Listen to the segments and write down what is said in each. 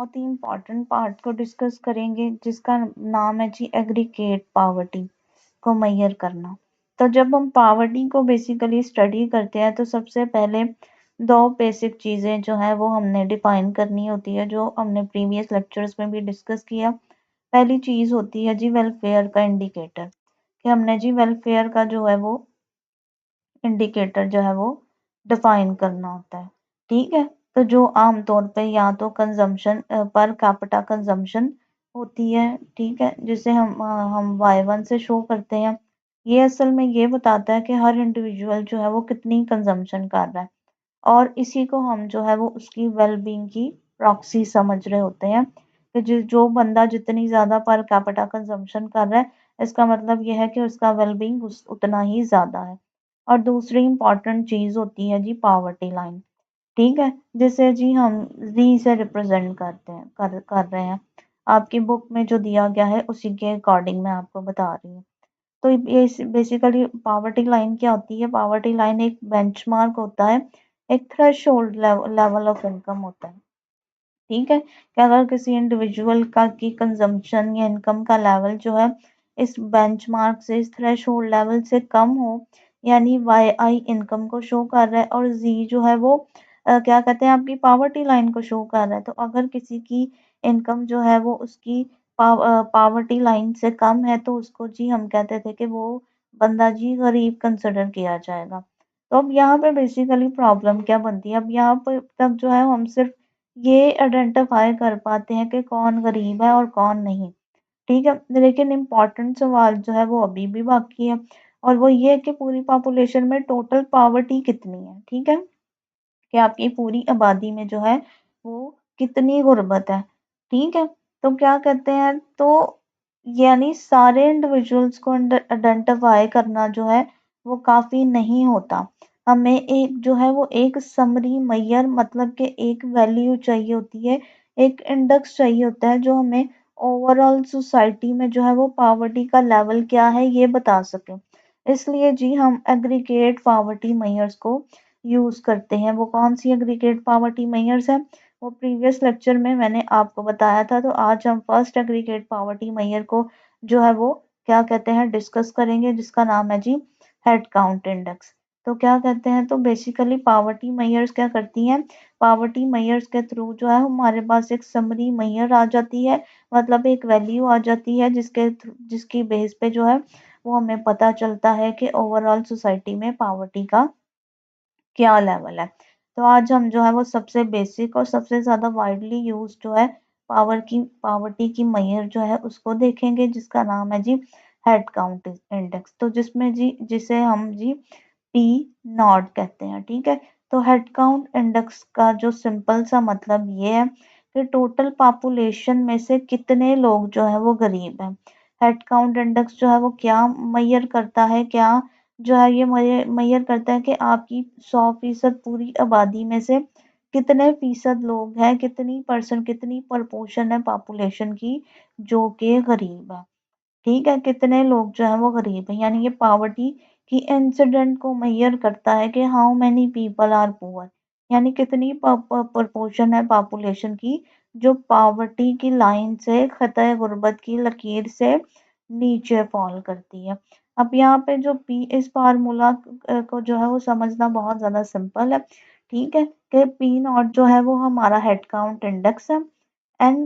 बहुत ही important part को discuss करेंगे जिसका नाम है जी एग्रीगेट पॉवर्टी को मेजर करना। तो जब हम पॉवर्टी को बेसिकली स्टडी करते हैं तो सबसे पहले दो बेसिक चीज़ें जो है वो हमने डिफाइन करनी होती है, जो हमने प्रीवियस लेक्चर्स में भी डिस्कस किया। पहली चीज़ होती है जी वेलफेयर का इंडिकेटर, कि हमने जी वेलफेयर का जो है वो इंडिकेटर जो है वो डिफाइन करना होता है। ठीक है, तो जो आमतौर पे या तो कंजम्पशन पर कैपिटा कंजम्पशन होती है, ठीक है, जिसे हम Y1 से शो करते हैं। ये असल में ये बताता है कि हर इंडिविजुअल जो है वो कितनी कंजम्पशन कर रहा है, और इसी को हम जो है वो उसकी वेलबींग की प्रॉक्सी समझ रहे होते हैं कि जो बंदा जितनी ज्यादा पर कैपिटा कंजम्पशन कर रहा है, इसका मतलब यह है कि उसका वेलबींग उतना ही ज्यादा है। और दूसरी इंपॉर्टेंट चीज होती है जी पावर्टी लाइन, ठीक है, जिसे जी हम जी से रिप्रेजेंट करते हैं कर रहे हैं। आपकी बुक में जो दिया गया है उसी के अकॉर्डिंग मैं आपको बता रही हूँ। तो ये बेसिकली पावर्टी लाइन क्या होती है? पावर्टी लाइन एक बेंचमार्क होता है, एक थ्रेशोल्ड लेवल ऑफ इनकम होता है। ठीक है, कि अगर किसी इंडिविजुअल का की कंजम्पशन या इनकम का लेवल जो है इस बेंचमार्क से, इस थ्रेशोल्ड लेवल से कम हो, यानी वाई आई इनकम को शो कर रहा है, और जी जो है वो क्या कहते हैं, आपकी पावर्टी लाइन को शो कर रहा है। तो अगर किसी की इनकम जो है वो उसकी पावर्टी लाइन से कम है, तो उसको जी हम कहते थे कि वो बंदा जी गरीब कंसिडर किया जाएगा। तो अब यहाँ पे बेसिकली प्रॉब्लम क्या बनती है? अब यहाँ पर तक जो है हम सिर्फ ये आइडेंटिफाई कर पाते हैं कि कौन गरीब है और कौन नहीं। ठीक है, लेकिन इम्पोर्टेंट सवाल जो है वो अभी भी बाकी है, और वो ये है कि पूरी पॉपुलेशन में टोटल पॉवर्टी कितनी है। ठीक है, कि आपकी पूरी आबादी में जो है वो कितनी गुर्बत है। ठीक है, तो क्या कहते हैं, तो यानी सारे इंडिविजुअल्स को आइडेंटिफाई करना जो है वो काफी नहीं होता। हमें एक जो है वो एक समरी मैयर, मतलब कि एक वैल्यू चाहिए होती है, एक इंडेक्स चाहिए होता है जो हमें ओवरऑल सोसाइटी में जो है वो पावर्टी का लेवल क्या है ये बता सके। इसलिए जी हम एग्रीगेट पावर्टी मेजर्स को यूज करते हैं। वो कौन सी एग्रीगेट पावर्टी मेजर्स है, वो प्रीवियस लेक्चर में मैंने आपको बताया था। तो आज हम फर्स्ट एग्रीगेट पावर्टी मेजर को जो है वो क्या कहते हैं डिस्कस करेंगे, जिसका नाम है जी हेड काउंट इंडेक्स। तो क्या कहते हैं, तो बेसिकली पावर्टी मेजर्स क्या करती हैं, पावर्टी मेजर्स के थ्रू जो है हमारे पास एक समरी मेजर आ जाती है, मतलब एक वैल्यू आ जाती है जिसकी बेस पे जो है वो हमें पता चलता है कि ओवरऑल सोसाइटी में पावर्टी का क्या लेवल है। तो आज हम जो है वो सबसे बेसिक और सबसे ज्यादा वाइडली यूज जो है पावर्टी की मेजर जो है उसको देखेंगे, जिसका नाम है जी हेड काउंट इंडेक्स। तो जिसमें जी जिसे हम जी पी नॉट कहते हैं। ठीक है, तो हेड काउंट इंडेक्स का जो सिंपल सा मतलब ये है कि टोटल पॉपुलेशन में से कितने लोग जो है वो गरीब हैं। हेड काउंट इंडेक्स जो है वो क्या मेजर करता है, क्या जो है ये मेजर करता है कि आपकी 100% पूरी आबादी में से कितने फीसद लोग हैं, कितनी परसेंट, कितनी प्रपोर्शन है पॉपुलेशन की जो कि गरीब है। ठीक है, कितने लोग जो है वो गरीब है, यानी ये पावर्टी की इंसिडेंट को मेजर करता है कि how many people are poor, यानी कितनी प्रपोर्शन है पॉपुलेशन की जो पावर्टी की लाइन से, खतरे गुर्बत की लकीर से नीचे फॉल करती है। अब यहाँ पे जो पी, इस फार्मूला को जो है वो समझना बहुत ज्यादा सिंपल है। ठीक है, कि पी नॉट जो है वो हमारा हेड काउंट इंडेक्स है, एन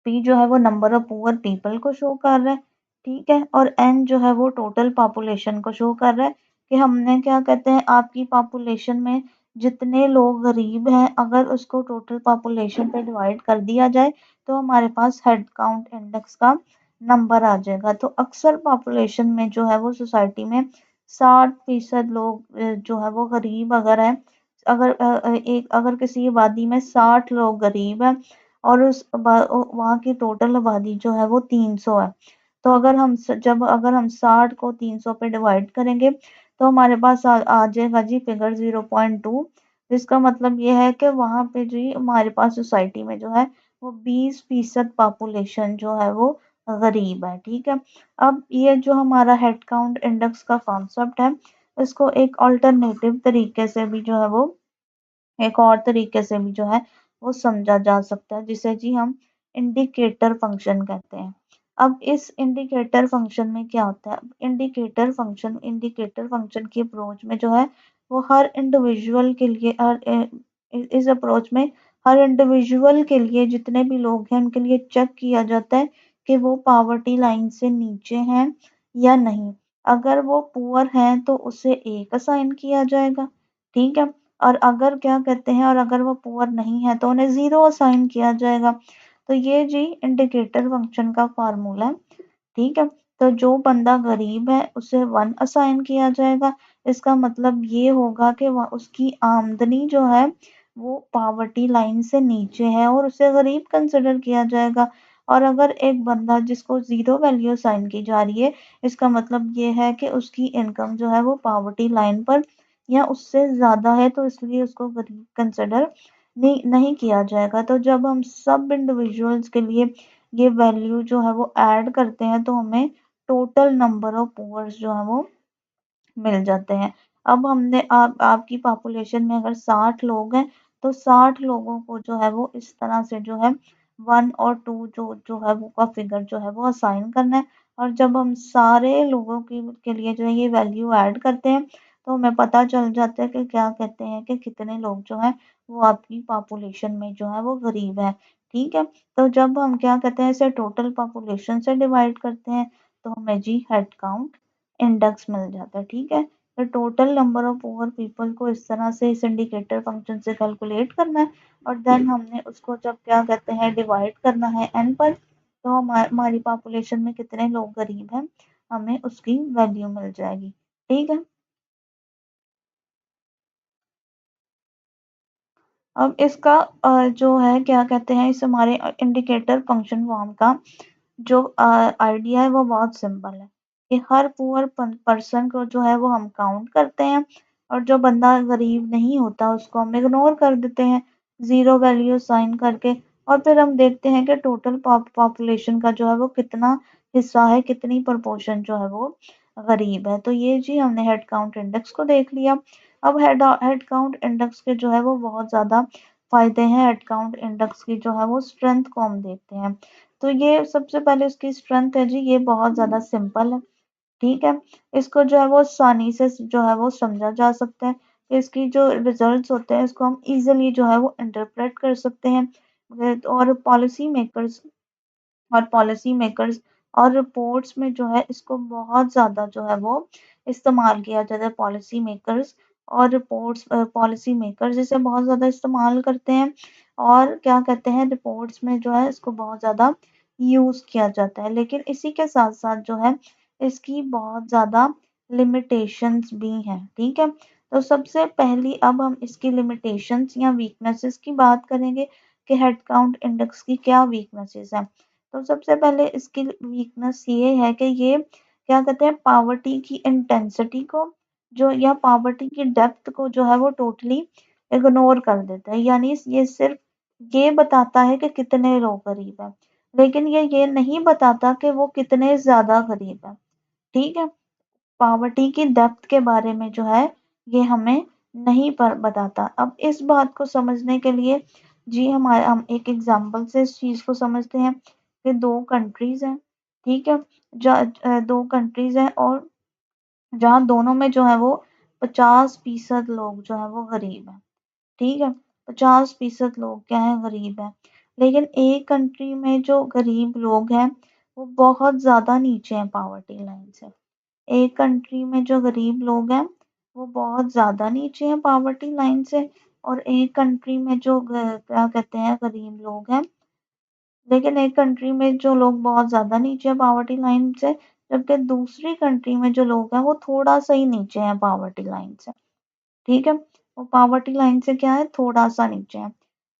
पी जो है वो नंबर ऑफ पुअर पीपल को शो कर रहा है। ठीक है, और एन जो है वो टोटल पॉपुलेशन को शो कर रहा है, कि हमने क्या कहते हैं आपकी पॉपुलेशन में जितने लोग गरीब हैं, अगर उसको टोटल पॉपुलेशन पे डिवाइड कर दिया जाए तो हमारे पास हेड काउंट इंडेक्स का नंबर आ जाएगा। तो अक्सर पॉपुलेशन में जो है वो सोसाइटी में 60% लोग जो है वो गरीब अगर है, अगर किसी आबादी में 60 लोग गरीब है और वहाँ की टोटल आबादी जो है वो 300 है, तो अगर हम 60 को 300 पे डिवाइड करेंगे तो हमारे पास आ जाएगा जी फिगर 0.2, जिसका मतलब ये है कि वहाँ पे जी हमारे पास सोसाइटी में जो है वो 20% पॉपुलेशन जो है वो गरीब है। ठीक है, अब ये जो हमारा हेड काउंट इंडेक्स का कॉन्सेप्ट है, इसको एक ऑल्टरनेटिव तरीके से भी जो है वो एक और तरीके से भी जो है वो समझा जा सकता है, जिसे जी हम इंडिकेटर फंक्शन कहते हैं। अब इस इंडिकेटर फंक्शन में क्या होता है, इंडिकेटर फंक्शन की अप्रोच में जो है वो हर इंडिविजुअल के लिए इस अप्रोच में हर इंडिविजुअल के लिए जितने भी लोग हैं उनके लिए चेक किया जाता है कि वो पावर्टी लाइन से नीचे हैं या नहीं। अगर वो पुअर हैं तो उसे 1 असाइन किया जाएगा, ठीक है? और अगर क्या कहते हैं और अगर वो पुअर नहीं है तो उन्हें 0 असाइन किया जाएगा। तो ये जी इंडिकेटर फंक्शन का फार्मूला है, ठीक है? तो जो बंदा गरीब है उसे 1 असाइन किया जाएगा। इसका मतलब ये होगा कि उसकी आमदनी जो है वो पावर्टी लाइन से नीचे है और उसे गरीब कंसिडर किया जाएगा। और अगर एक बंदा जिसको 0 वैल्यू असाइन की जा रही है, इसका मतलब ये है कि उसकी इनकम जो है वो पावर्टी लाइन पर या उससे ज़्यादा है, तो इसलिए उसको गरीब कंसिडर नहीं किया जाएगा। तो जब हम सब इंडिविजुअल्स के लिए ये वैल्यू जो है वो ऐड करते हैं तो हमें टोटल नंबर ऑफ पुअर्स जो है वो मिल जाते हैं। अब हमने आपकी पॉपुलेशन में अगर 60 लोग हैं तो 60 लोगों को जो है वो इस तरह से जो है 1 और 2 जो है वो का फिगर जो है वो असाइन करना है। और जब हम सारे लोगों की के लिए जो है ये वैल्यू ऐड करते हैं तो हमें पता चल जाता है कि क्या कहते हैं कि कितने लोग जो है वो आपकी पॉपुलेशन में जो है वो गरीब है, ठीक है? तो जब हम क्या कहते हैं इसे टोटल पॉपुलेशन से डिवाइड करते हैं तो हमें जी हेड काउंट इंडेक्स मिल जाता है, ठीक है? तो total number of poor people को इस तरह से इस इंडिकेटर फंक्शन से कैलकुलेट करना है और देन हमने उसको जब क्या कहते हैं डिवाइड करना है एन पर, तो हमारी पॉपुलेशन में कितने लोग गरीब हैं हमें उसकी वैल्यू मिल जाएगी, ठीक है? अब इसका जो है क्या कहते हैं इस हमारे इंडिकेटर फंक्शन फॉर्म का जो आइडिया है वो बहुत सिंपल है कि हर पुअर पर्सन को जो है वो हम काउंट करते हैं और जो बंदा गरीब नहीं होता उसको हम इग्नोर कर देते हैं 0 वैल्यू साइन करके। और फिर हम देखते हैं कि टोटल पॉपुलेशन का जो है वो कितना हिस्सा है, कितनी प्रोपोर्शन जो है वो गरीब है। तो ये जी हमने हेड काउंट इंडेक्स को देख लिया। अब हेड काउंट इंडेक्स के जो है वो बहुत ज़्यादा फायदे हैं। हेड काउंट इंडेक्स की जो है वो स्ट्रेंथ को हम देखते हैं। तो ये सबसे पहले इसकी स्ट्रेंथ है जी, ये बहुत ज़्यादा सिंपल है, ठीक है? इसको जो है वो आसानी से जो है वो समझा जा सकता है। इसकी जो रिजल्ट्स होते हैं इसको हम इजीली जो है वो इंटरप्रेट कर सकते हैं। और पॉलिसी मेकर्स और रिपोर्ट्स में जो है इसको बहुत ज़्यादा जो है वो इस्तेमाल किया जाता है। पॉलिसी मेकर्स और रिपोर्ट्स पॉलिसी मेकर्स इसे बहुत ज़्यादा इस्तेमाल करते हैं और क्या कहते हैं रिपोर्ट्स में जो है इसको बहुत ज़्यादा यूज़ किया जाता है। लेकिन इसी के साथ-साथ जो है इसकी बहुत ज़्यादा लिमिटेशंस भी हैं, ठीक है? तो सबसे पहली अब हम इसकी लिमिटेशंस या वीकनेसेस की बात करेंगे कि हेड काउंट इंडेक्स की क्या वीकनेसेस हैं। तो सबसे पहले इसकी वीकनेस ये है कि ये क्या कहते हैं पावर्टी की इंटेंसिटी को जो या पावर्टी की डेप्थ को जो है वो टोटली इग्नोर कर देता है। यानी ये सिर्फ ये बताता है कि कितने लोग गरीब हैं, लेकिन ये नहीं बताता कि वो कितने ज़्यादा गरीब हैं, ठीक है? पावर्टी की डेप्थ के बारे में जो है ये हमें नहीं पर बताता। अब इस बात को समझने के लिए जी हम एक एग्जांपल से इस चीज़ को समझते हैं कि 2 कंट्रीज़ हैं, ठीक है? 2 कंट्रीज़ हैं और जहाँ दोनों में जो है वो 50% लोग जो है वो गरीब हैं, ठीक है? 50% लोग क्या हैं गरीब हैं। लेकिन एक कंट्री में जो गरीब लोग हैं वो बहुत ज़्यादा नीचे हैं पावर्टी लाइन से। एक कंट्री में जो गरीब लोग हैं वो बहुत ज़्यादा नीचे हैं पॉवर्टी लाइन से और एक कंट्री में जो क्या कहते हैं गरीब लोग हैं, लेकिन एक कंट्री में जो लोग बहुत ज़्यादा नीचे हैं पॉवर्टी लाइन से, जबकि दूसरी कंट्री में जो लोग हैं वो थोड़ा सा ही नीचे हैं पॉवर्टी लाइन से, ठीक है? वो पॉवर्टी लाइन से क्या है थोड़ा सा नीचे है।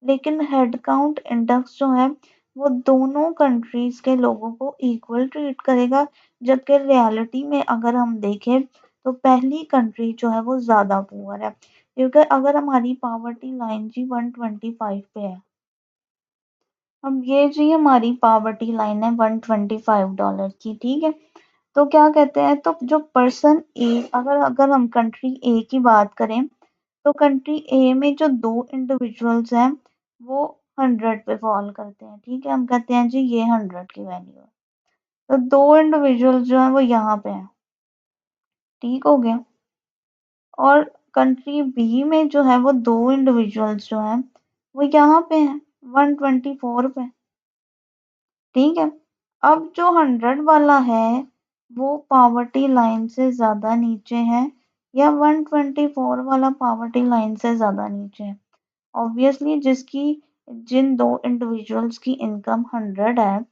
लेकिन हेड काउंट इंडेक्स जो है वो दोनों कंट्रीज के लोगों को इक्वल ट्रीट करेगा, जबकि रियलिटी में अगर हम देखें तो पहली कंट्री जो है वो ज़्यादा पुअर है, क्योंकि अगर हमारी पॉवर्टी लाइन जी 125 पे है, अब ये जी हमारी पॉवर्टी लाइन है $125 की, ठीक है? तो क्या कहते हैं तो जो पर्सन ए अगर अगर हम कंट्री ए की बात करें तो कंट्री ए में जो 2 इंडिविजुअल्स हैं वो 100 पे फॉल करते हैं। ठीक है, हम कहते हैं जी ये 100 की वैल्यू है। तो 2 इंडिविजुअल जो है वो यहाँ पे हैं। ठीक हो गया। और कंट्री बी में जो है वो 2 इंडिविजुअल्स जो हैं वो यहाँ पे हैं 124 पे। ठीक है। अब जो 100 वाला है वो पॉवर्टी लाइन से ज्यादा नीचे है या 124 वाला पॉवर्टी लाइन से ज्यादा नीचे है? ऑब्वियसली जिन दो इंडिविजुअल्स की इनकम 100 है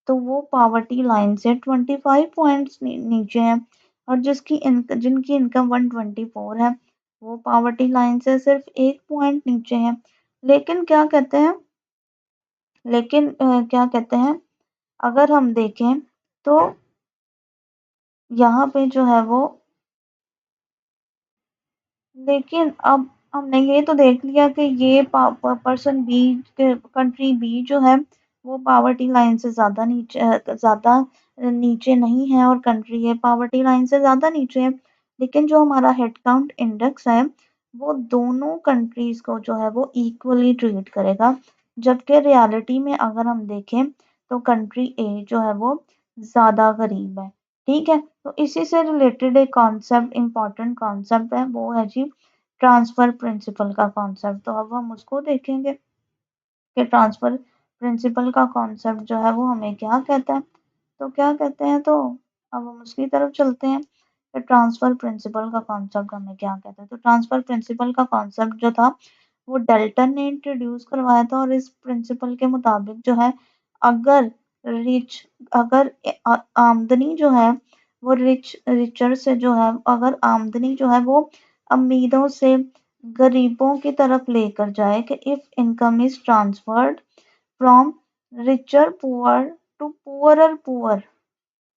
तो वो पॉवर्टी लाइन से 25 पॉइंट्स नीचे है, और जिनकी इनकम 124 है वो पॉवर्टी लाइन से सिर्फ 1 पॉइंट नीचे है। लेकिन क्या कहते हैं क्या कहते हैं, अगर हम देखें तो यहाँ पे जो है वो, लेकिन अब हमने ये तो देख लिया कि ये पर्सन बी के कंट्री बी जो है वो पावर्टी लाइन से ज्यादा नीचे नहीं है, और कंट्री ए पावर्टी लाइन से ज्यादा नीचे है। लेकिन जो हमारा हेड काउंट इंडेक्स है वो दोनों कंट्रीज को जो है वो इक्वली ट्रीट करेगा, जबकि रियलिटी में अगर हम देखें तो कंट्री ए जो है वो ज्यादा गरीब है। ठीक है, तो इसी से रिलेटेड एक कॉन्सेप्ट, इम्पोर्टेंट कॉन्सेप्ट है, वो है जी ट्रांसफर प्रिंसिपल का कॉन्सेप्ट। तो अब हम उसको देखेंगे कि ट्रांसफर प्रिंसिपल का कॉन्सेप्ट जो है वो हमें क्या कहता है। तो क्या कहते हैं, तो अब हम उसकी तरफ चलते हैं कि ट्रांसफर प्रिंसिपल का कॉन्सेप्ट हमें क्या कहता है। तो ट्रांसफर प्रिंसिपल का कॉन्सेप्ट जो था वो डेल्टन ने इंट्रोड्यूस करवाया था, और इस प्रिंसिपल के मुताबिक जो है अगर रिच अगर आमदनी जो है वो रिचर से जो है, अगर आमदनी जो है वो अमीरों से गरीबों की तरफ लेकर जाए कि if income is transferred from richer poor to poorer poor.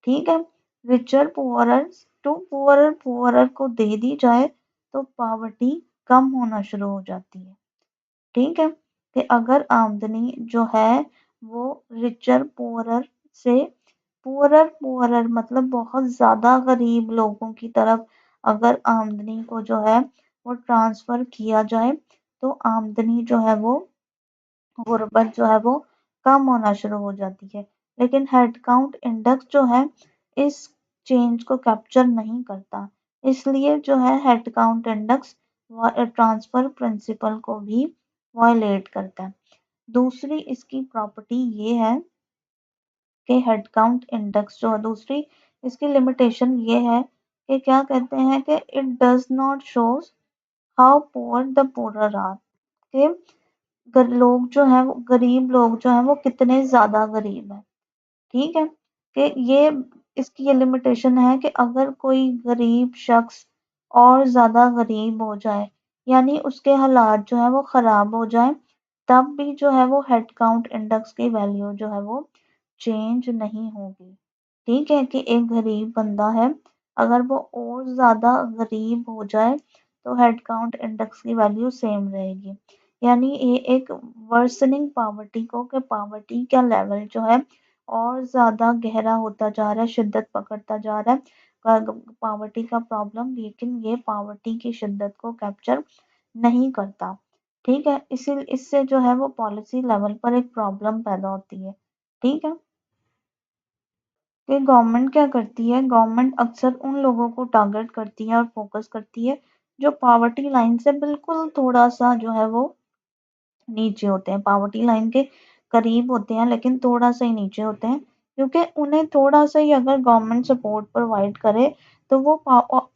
ठीक है, richer poorer to poorer poorer को दे दी जाए तो पॉवर्टी कम होना शुरू हो जाती है। ठीक है, कि अगर आमदनी जो है वो रिचर पुअरर से पुअरर पुअरर मतलब बहुत ज्यादा गरीब लोगों की तरफ अगर आमदनी को जो है वो ट्रांसफर किया जाए तो आमदनी जो है वो गुर्बत जो है वो कम होना शुरू हो जाती है। लेकिन हेड काउंट इंडेक्स जो है इस चेंज को कैप्चर नहीं करता, इसलिए जो है head count index transfer principle को भी वायलेट करता है। दूसरी इसकी प्रॉपर्टी ये है कि हेड काउंट इंडेक्स जो है, दूसरी इसकी लिमिटेशन ये है कि क्या कहते हैं कि it does not shows how poor the poorer are, कि लोग जो है वो गरीब लोग जो है वो कितने ज्यादा गरीब है। ठीक है, कि ये इसकी ये लिमिटेशन है कि अगर कोई गरीब शख्स और ज्यादा गरीब हो जाए, यानी उसके हालात जो है वो खराब हो जाए, तब भी जो है वो हेड काउंट इंडेक्स की वैल्यू जो है वो चेंज नहीं होगी। ठीक है, कि एक गरीब बंदा है, अगर वो और ज्यादा गरीब हो जाए तो हेड काउंट इंडेक्स की वैल्यू सेम रहेगी। यानी ये एक वर्सनिंग पावर्टी को, कि पावर्टी का लेवल जो है और ज्यादा गहरा होता जा रहा है, शिद्दत पकड़ता जा रहा है पावर्टी का प्रॉब्लम, लेकिन ये पावर्टी की शिद्दत को कैप्चर नहीं करता। ठीक है, इसी इससे जो है वो पॉलिसी लेवल पर एक प्रॉब्लम पैदा होती है। ठीक है, कि गवर्नमेंट क्या करती है, गवर्नमेंट अक्सर उन लोगों को टारगेट करती है और फोकस करती है जो पॉवर्टी लाइन से बिल्कुल थोड़ा सा जो है वो नीचे होते हैं, पॉवर्टी लाइन के करीब होते हैं लेकिन थोड़ा सा ही नीचे होते हैं, क्योंकि उन्हें थोड़ा सा ही अगर गवर्नमेंट सपोर्ट प्रोवाइड करे तो वो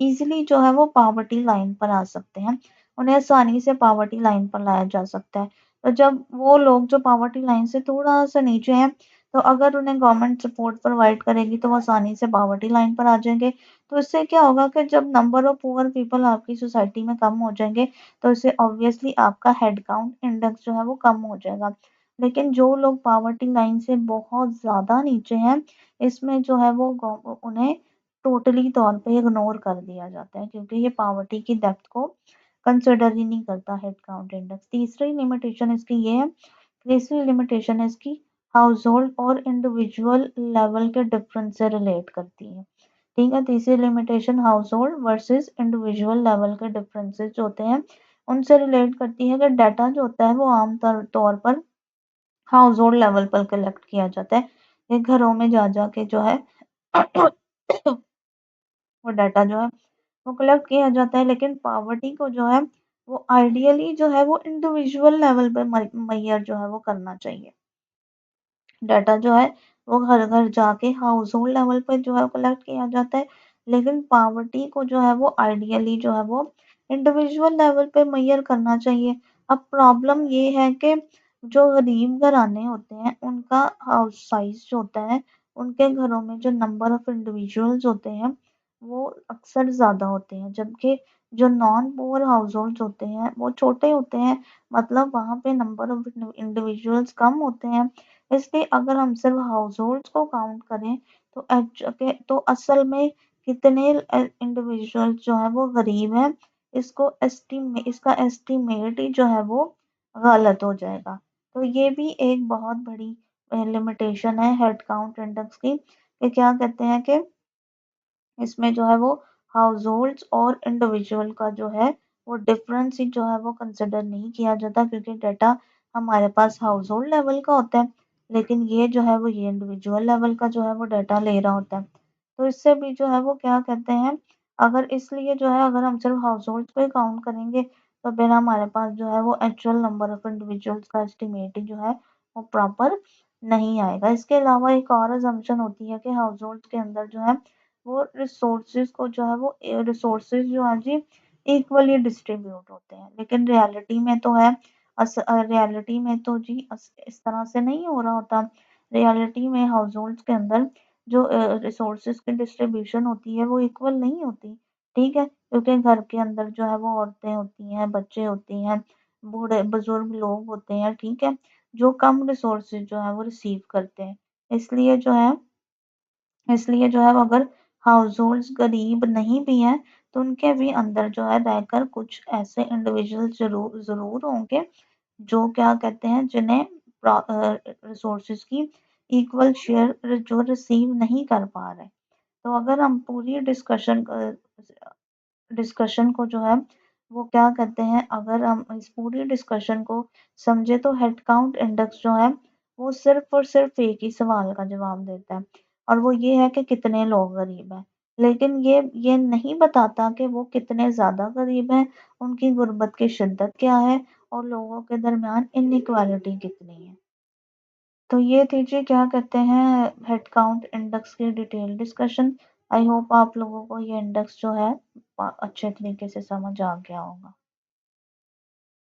इजीली जो है वो पॉवर्टी लाइन पर आ सकते हैं, उन्हें आसानी से पॉवर्टी लाइन पर लाया जा सकता है। तो जब वो लोग जो पॉवर्टी लाइन से थोड़ा सा नीचे हैं, तो अगर उन्हें गवर्नमेंट सपोर्ट प्रोवाइड करेगी तो वो आसानी से पॉवर्टी लाइन पर आ जाएंगे। तो इससे क्या होगा कि जब नंबर ऑफ पुअर पीपल आपकी सोसाइटी में कम हो जाएंगे तो इससे ऑब्वियसली आपका हेड काउंट इंडेक्स जो है वो कम हो जाएगा। लेकिन जो लोग पावर्टी लाइन से बहुत ज्यादा नीचे हैं, इसमें जो है वो उन्हें टोटली तौर पे इग्नोर कर दिया जाता है, क्योंकि ये पावर्टी की डेप्थ को कंसिडर ही नहीं करता हेड काउंट इंडेक्स। तीसरी लिमिटेशन इसकी ये है, तीसरी लिमिटेशन इसकी हाउस होल्ड और इंडिविजुअल लेवल के डिफरेंस से रिलेट करती है। ठीक है, तीसरी limitation house hold versus individual level के डिफरेंसेस होते हैं उनसे रिलेट करती है कि डाटा जो होता है वो आम तौर पर हाउस होल्ड लेवल पर कलेक्ट किया जाता है। ये घरों में जा जाके जो है वो डाटा जो है वो कलेक्ट किया जाता है, लेकिन पॉवर्टी को जो है वो आइडियली जो है वो इंडिविजुअल लेवल पे मैयर जो है वो करना चाहिए। डाटा जो है वो घर घर जाके हाउस होल्ड लेवल पर जो है कलेक्ट किया जाता है, लेकिन पॉवर्टी को जो है वो आइडियली जो है वो इंडिविजुअल लेवल पे मैयर करना चाहिए। अब प्रॉब्लम ये है कि जो गरीब घराने होते हैं उनका हाउस साइज जो होता है, उनके घरों में जो नंबर ऑफ इंडिविजुअल्स होते हैं वो अक्सर ज्यादा होते हैं, जबकि जो नॉन पुअर हाउस होल्ड होते हैं वो छोटे होते हैं, मतलब वहां पे नंबर ऑफ इंडिविजुअल्स कम होते हैं। इसलिए अगर हम सिर्फ हाउसहोल्ड्स को काउंट करें तो असल में कितने इंडिविजुअल जो है वो गरीब हैं, इसका एस्टिमेट ही जो है वो गलत हो जाएगा। तो ये भी एक बहुत बड़ी लिमिटेशन है हेड काउंट इंडेक्स की, कि क्या कहते हैं कि इसमें जो है वो हाउसहोल्ड्स और इंडिविजुअल का जो है वो डिफरेंस ही जो है वो कंसिडर नहीं किया जाता, क्योंकि डाटा हमारे पास हाउस होल्ड लेवल का होता है, लेकिन ये जो है वो ये इंडिविजुअल लेवल का जो है वो डाटा ले रहा होता है। तो इससे भी जो है वो क्या कहते हैं, अगर इसलिए जो है अगर हम सिर्फ हाउस होल्ड को ही काउंट करेंगे तो फिर हमारे पास जो है वो एक्चुअल नंबर ऑफ इंडिविजुअल्स का एस्टिमेट ही जो है वो प्रॉपर नहीं आएगा। इसके अलावा एक और अजम्पशन होती है कि हाउस होल्ड के अंदर जो है वो रिसोर्सेज को जो है वो रिसोर्सेज जो है जी इक्वली डिस्ट्रीब्यूट होते हैं, लेकिन रियलिटी में तो है रियलिटी में तो जी इस तरह से नहीं हो रहा होता। रियलिटी में हाउस होल्ड्स के अंदर जो रिसोर्सेज की डिस्ट्रीब्यूशन होती है वो इक्वल नहीं होती। ठीक है, क्योंकि घर के अंदर जो है वो औरतें होती हैं, बच्चे होती हैं, बूढ़े बुजुर्ग लोग होते हैं, ठीक है, जो कम रिसोर्सेज जो है वो रिसीव करते हैं। इसलिए जो है इसलिए जो है वो अगर हाउसहोल्ड्स गरीब नहीं भी हैं तो उनके भी अंदर जो है रहकर कुछ ऐसे इंडिविजुअल जरूर जरूर होंगे जो क्या कहते हैं जिन्हें रिसोर्सेज की इक्वल शेयर जो रिसीव नहीं कर पा रहे। तो अगर हम पूरी डिस्कशन को जो है वो क्या कहते हैं, अगर हम इस पूरी डिस्कशन को समझे तो हेड काउंट इंडेक्स जो है वो सिर्फ और सिर्फ एक ही सवाल का जवाब देता है, और वो ये है कि कितने लोग गरीब हैं, लेकिन ये नहीं बताता कि वो कितने ज्यादा गरीब हैं, उनकी गुर्बत की शिद्दत क्या है और लोगों के दरमियान इनइक्वालिटी कितनी है। तो ये थी जी क्या कहते हैं हेड काउंट इंडेक्स की डिटेल डिस्कशन। आई होप आप लोगों को ये इंडेक्स जो है अच्छे तरीके से समझ आ गया होगा।